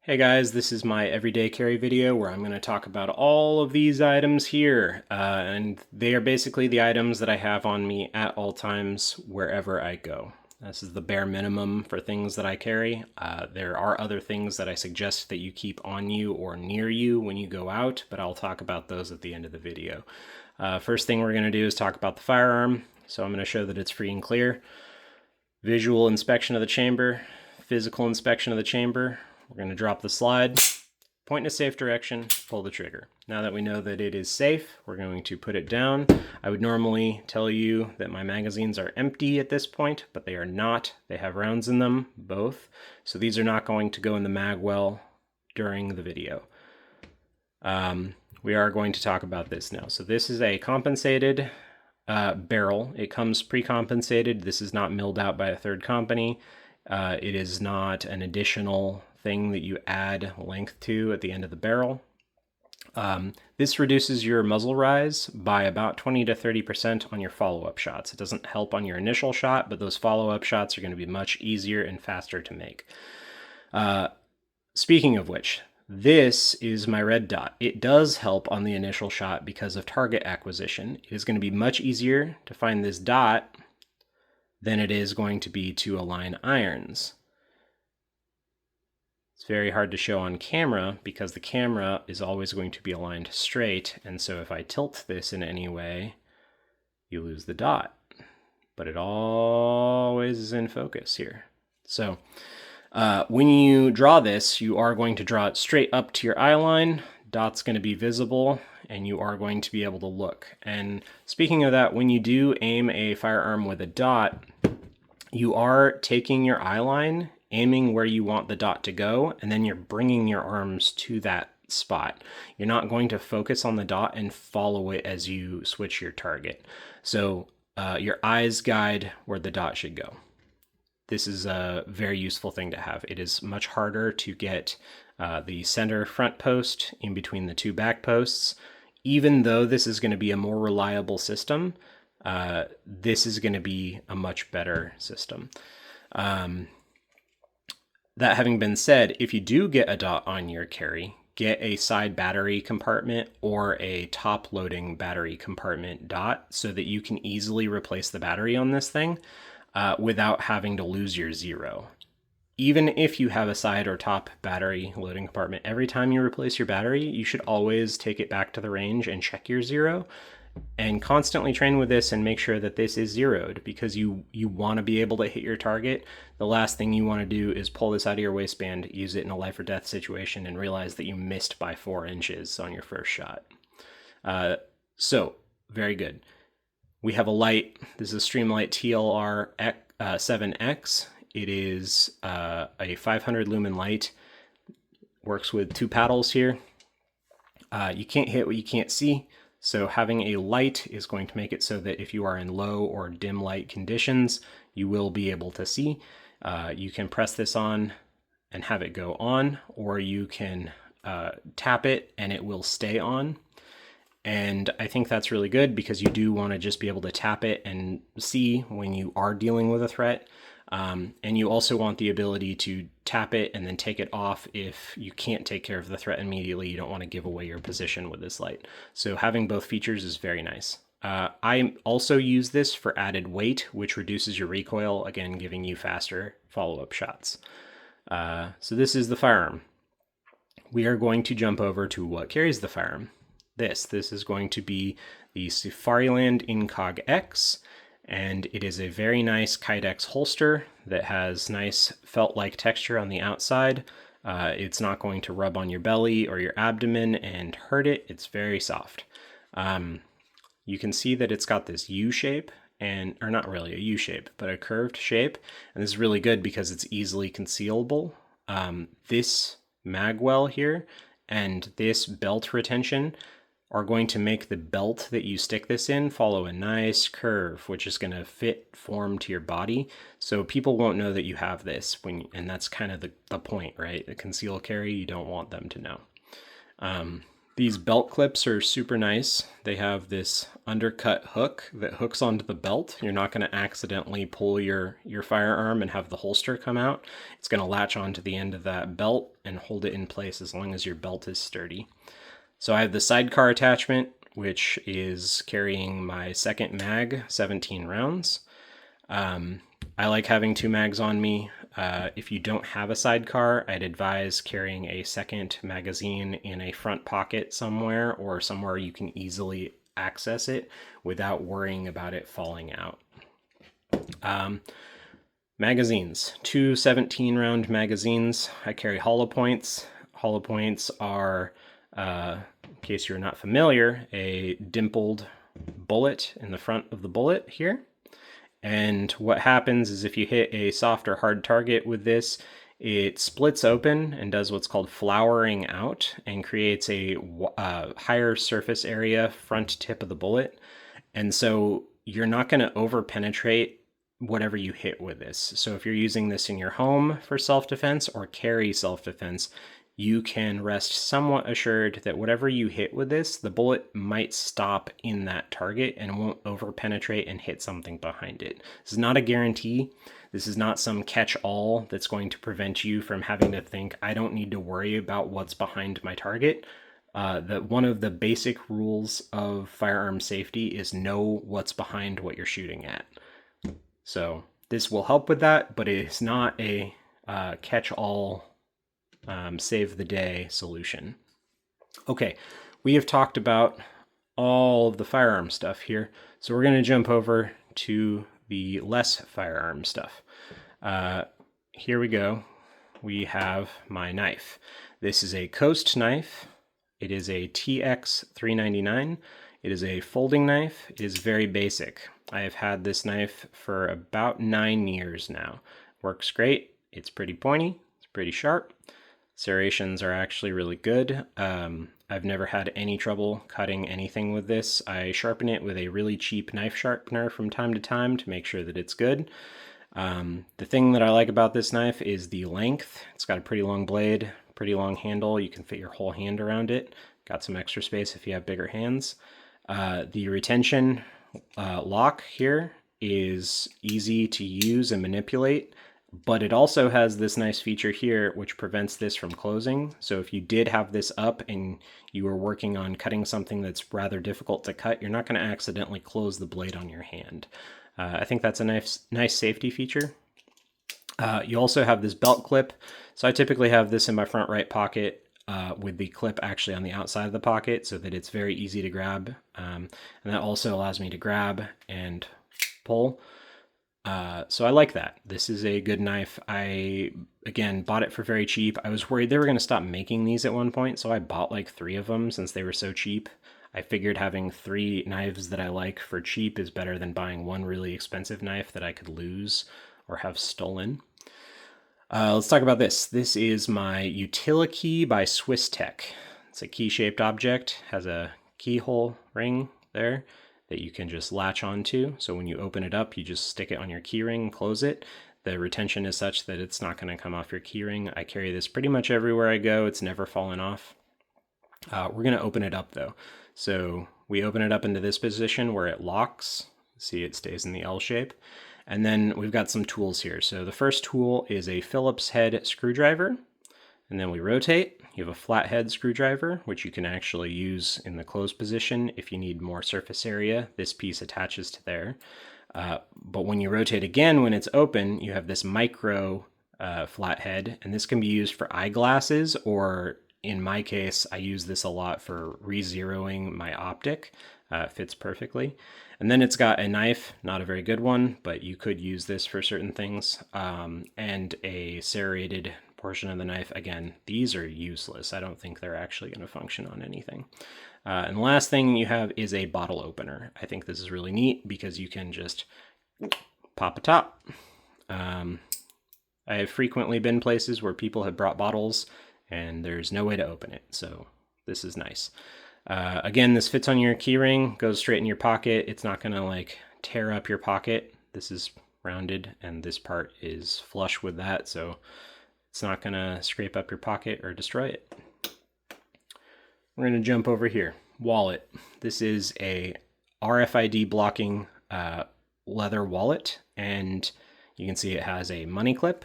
Hey guys, this is my everyday carry video where I'm going to talk about all of these items here, and they are basically the items that I have on me at all times wherever I go. This is the bare minimum for things that I carry. There are other things that I suggest that you keep on you or near you when you go out, but I'll talk about those at the end of the video. First thing we're going to do is talk about the firearm. So I'm going to show that it's free and clear. Visual inspection of the chamber, physical inspection of the chamber. We're going to drop the slide, point in a safe direction, pull the trigger. Now that we know that it is safe, we're going to put it down. I would normally tell you that my magazines are empty at this point, but they are not. They have rounds in them, both. So these are not going to go in the mag well during the video. We are going to talk about this now. So this is a compensated barrel. It comes pre-compensated. This is not milled out by a third company. It is not an additional thing that you add length to at the end of the barrel. This reduces your muzzle rise by about 20 to 30% on your follow-up shots. It doesn't help on your initial shot, but those follow-up shots are going to be much easier and faster to make. Speaking of which, this is my red dot. It does help on the initial shot because of target acquisition. It is going to be much easier to find this dot than it is going to be to align irons. It's very hard to show on camera because the camera is always going to be aligned straight, and so if I tilt this in any way, you lose the dot. But it always is in focus here. So when you draw this, you are going to draw it straight up to your eye line. Dot's going to be visible, and you are going to be able to look. And speaking of that, when you do aim a firearm with a dot, you are taking your eye line, aiming where you want the dot to go, and then you're bringing your arms to that spot. You're not going to focus on the dot and follow it as you switch your target. So your eyes guide where the dot should go. This is a very useful thing to have. It is much harder to get the center front post in between the two back posts. Even though this is going to be a more reliable system, this is going to be a much better system. That having been said, if you do get a dot on your carry, get a side battery compartment or a top loading battery compartment dot so that you can easily replace the battery on this thing without having to lose your zero. Even if you have a side or top battery loading compartment, every time you replace your battery, you should always take it back to the range and check your zero, and constantly train with this and make sure that this is zeroed, because you want to be able to hit your target. The last thing you want to do is pull this out of your waistband, use it in a life or death situation, and realize that you missed by 4 inches on your first shot. So, very good. We have a light. This is a Streamlight TLR 7X. It is a 500 lumen light. Works with 2 paddles here. You can't hit what you can't see. So having a light is going to make it so that if you are in low or dim light conditions, you will be able to see. You can press this on and have it go on, or you can tap it and it will stay on. And I think that's really good because you do want to just be able to tap it and see when you are dealing with a threat. And you also want the ability to tap it and then take it off if you can't take care of the threat immediately. You don't want to give away your position with this light. So having both features is very nice. I also use this for added weight, which reduces your recoil, again, giving you faster follow-up shots. So this is the firearm. We are going to jump over to what carries the firearm. This is going to be the Safariland Incog X. And it is a very nice Kydex holster that has nice felt-like texture on the outside. It's not going to rub on your belly or your abdomen and hurt it. It's very soft. You can see that it's got this U shape, or not really a U shape, but a curved shape. And this is really good because it's easily concealable. This magwell here and this belt retention are going to make the belt that you stick this in follow a nice curve, which is going to form to your body. So people won't know that you have this, and that's kind of the point, right? The conceal carry, you don't want them to know. These belt clips are super nice. They have this undercut hook that hooks onto the belt. You're not going to accidentally pull your firearm and have the holster come out. It's going to latch onto the end of that belt and hold it in place as long as your belt is sturdy. So I have the sidecar attachment, which is carrying my second mag, 17 rounds. I like having 2 mags on me. If you don't have a sidecar, I'd advise carrying a second magazine in a front pocket somewhere, or somewhere you can easily access it without worrying about it falling out. Magazines, 2 17-round magazines. I carry hollow points. Hollow points are, in case you're not familiar, a dimpled bullet in the front of the bullet here. And what happens is if you hit a soft or hard target with this, it splits open and does what's called flowering out and creates a higher surface area front tip of the bullet. And so you're not going to over penetrate whatever you hit with this. So if you're using this in your home for self-defense or carry self-defense, you can rest somewhat assured that whatever you hit with this, the bullet might stop in that target and won't over penetrate and hit something behind it. This is not a guarantee. This is not some catch-all that's going to prevent you from having to think, I don't need to worry about what's behind my target. One of the basic rules of firearm safety is know what's behind what you're shooting at. So this will help with that, but it is not a catch-all save the day solution. Okay, we have talked about all of the firearm stuff here, so we're going to jump over to the less firearm stuff. Here we go. We have my knife. This is a Coast knife. It is a TX 399. It is a folding knife. It is very basic. I have had this knife for about 9 years now. Works great. It's pretty pointy. It's pretty sharp. Serrations are actually really good. I've never had any trouble cutting anything with this. I sharpen it with a really cheap knife sharpener from time to time to make sure that it's good. The thing that I like about this knife is the length. It's got a pretty long blade, pretty long handle. You can fit your whole hand around it. Got some extra space if you have bigger hands. The retention lock here is easy to use and manipulate, but it also has this nice feature here which prevents this from closing. So if you did have this up and you were working on cutting something that's rather difficult to cut, you're not going to accidentally close the blade on your hand. I think that's a nice safety feature. You also have this belt clip. So I typically have this in my front right pocket with the clip actually on the outside of the pocket so that it's very easy to grab. And that also allows me to grab and pull. So I like that. This is a good knife. I, again, bought it for very cheap. I was worried they were going to stop making these at one point, so I bought like 3 of them since they were so cheap. I figured having 3 knives that I like for cheap is better than buying one really expensive knife that I could lose or have stolen. Let's talk about this. This is my Utility by Swiss Tech. It's a key-shaped object, has a keyhole ring there that you can just latch onto. So when you open it up, you just stick it on your key ring, close it. The retention is such that it's not going to come off your key ring. I carry this pretty much everywhere I go. It's never fallen off. We're going to open it up though. So we open it up into this position where it locks. See, it stays in the L shape. And then we've got some tools here. So the first tool is a Phillips head screwdriver. And then we rotate. You have a flathead screwdriver, which you can actually use in the closed position if you need more surface area. This piece attaches to there. But when you rotate again, when it's open, you have this micro flathead, and this can be used for eyeglasses, or in my case, I use this a lot for re-zeroing my optic. It fits perfectly. And then it's got a knife, not a very good one, but you could use this for certain things, and a serrated portion of the knife. Again, these are useless. I don't think they're actually going to function on anything. And the last thing you have is a bottle opener. I think this is really neat because you can just pop a top. I have frequently been places where people have brought bottles and there's no way to open it, so this is nice. Again, this fits on your keyring, goes straight in your pocket. It's not going to like tear up your pocket. This is rounded and this part is flush with that, so it's not going to scrape up your pocket or destroy it. We're going to jump over here. Wallet. This is a RFID blocking leather wallet, and you can see it has a money clip,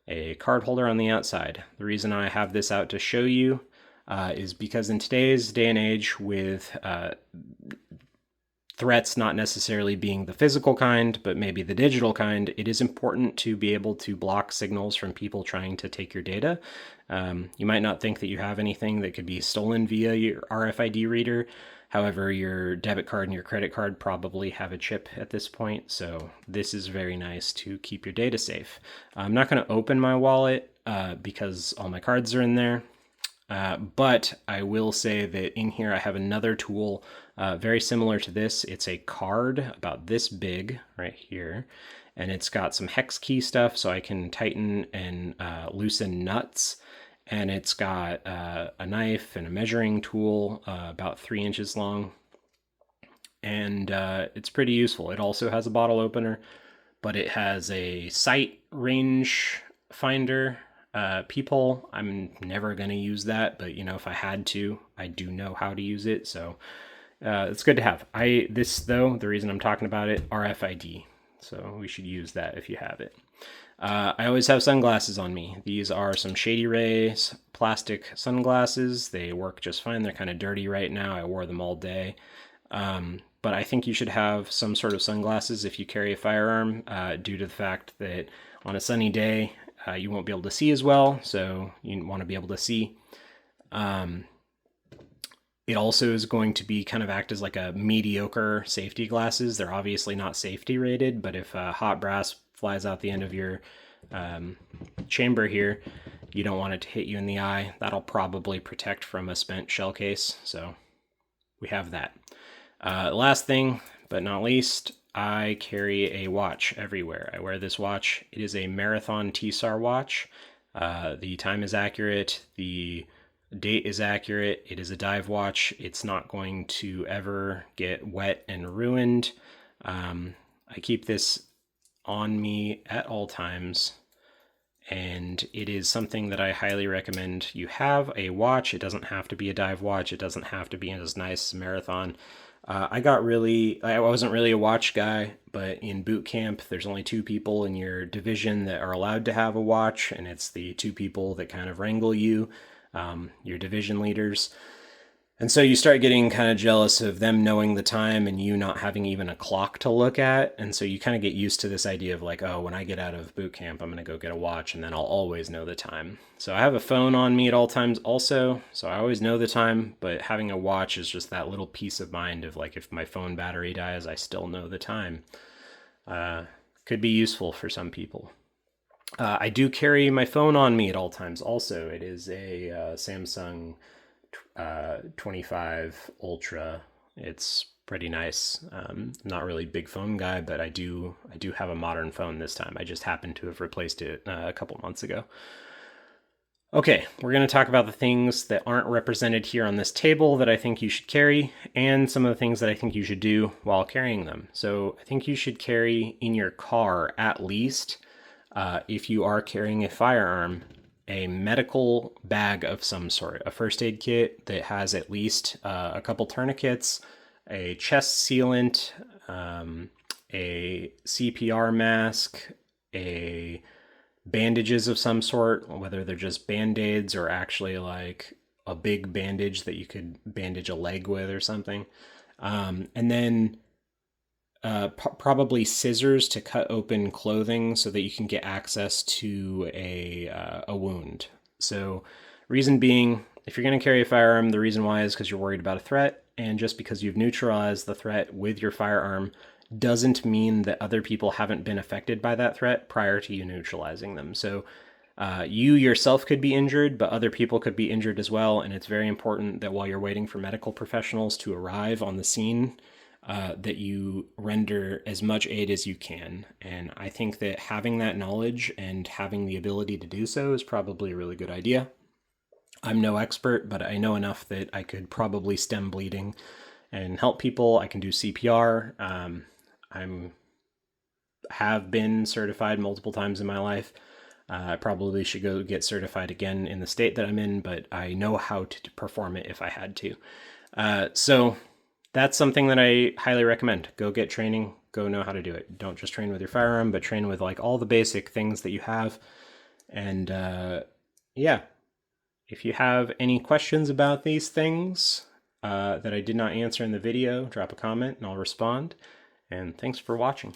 a card holder on the outside. The reason I have this out to show you is because in today's day and age, with threats not necessarily being the physical kind, but maybe the digital kind, it is important to be able to block signals from people trying to take your data. You might not think that you have anything that could be stolen via your RFID reader. However, your debit card and your credit card probably have a chip at this point, so this is very nice to keep your data safe. I'm not going to open my wallet because all my cards are in there. But I will say that in here I have another tool very similar to this. It's a card about this big right here, and it's got some hex key stuff so I can tighten and loosen nuts. And it's got a knife and a measuring tool about 3 inches long. And it's pretty useful. It also has a bottle opener, but it has a sight range finder peephole. I'm never going to use that, but if I had to, I do know how to use it. So it's good to have. This though, the reason I'm talking about it, RFID. So we should use that if you have it. I always have sunglasses on me. These are some Shady Rays plastic sunglasses. They work just fine. They're kind of dirty right now. I wore them all day. But I think you should have some sort of sunglasses if you carry a firearm, due to the fact that on a sunny day, you won't be able to see as well. So you want to be able to see. It also is going to be kind of act as like a mediocre safety glasses. They're obviously not safety rated, but if hot brass flies out the end of your chamber here, you don't want it to hit you in the eye. That'll probably protect from a spent shell case. So we have that. Last thing, but not least, I carry a watch everywhere. I wear this watch. It is a Marathon TSAR watch. The time is accurate. The date is accurate. It is a dive watch. It's not going to ever get wet and ruined. I keep this on me at all times, and it is something that I highly recommend you have a watch. It doesn't have to be a dive watch. It doesn't have to be as nice as Marathon. I wasn't really a watch guy, but in boot camp, there's only 2 people in your division that are allowed to have a watch, and it's the 2 people that kind of wrangle you, your division leaders. And so you start getting kind of jealous of them knowing the time and you not having even a clock to look at. And so you kind of get used to this idea of like, oh, when I get out of boot camp, I'm going to go get a watch and then I'll always know the time. So I have a phone on me at all times also, so I always know the time, but having a watch is just that little peace of mind of like, if my phone battery dies, I still know the time. Could be useful for some people. I do carry my phone on me at all times also. It is a Samsung 25 Ultra. It's pretty nice. I'm not really a big phone guy, but I do have a modern phone this time. I just happened to have replaced it a couple months ago. Okay, we're going to talk about the things that aren't represented here on this table that I think you should carry, and some of the things that I think you should do while carrying them. So I think you should carry in your car, at least, if you are carrying a firearm, a medical bag of some sort, a first aid kit that has at least a couple tourniquets, a chest sealant, a CPR mask, bandages of some sort, whether they're just band-aids or actually like a big bandage that you could bandage a leg with or something. And then probably scissors to cut open clothing so that you can get access to a wound. So reason being, if you're going to carry a firearm, the reason why is because you're worried about a threat, and just because you've neutralized the threat with your firearm doesn't mean that other people haven't been affected by that threat prior to you neutralizing them. So you yourself could be injured, but other people could be injured as well, and it's very important that while you're waiting for medical professionals to arrive on the scene, that you render as much aid as you can. And I think that having that knowledge and having the ability to do so is probably a really good idea. I'm no expert, but I know enough that I could probably stem bleeding and help people. I can do CPR. I have been certified multiple times in my life. I probably should go get certified again in the state that I'm in, but I know how to perform it if I had to. So that's something that I highly recommend. Go get training, go know how to do it. Don't just train with your firearm, but train with like all the basic things that you have. And yeah, if you have any questions about these things that I did not answer in the video, drop a comment and I'll respond. And thanks for watching.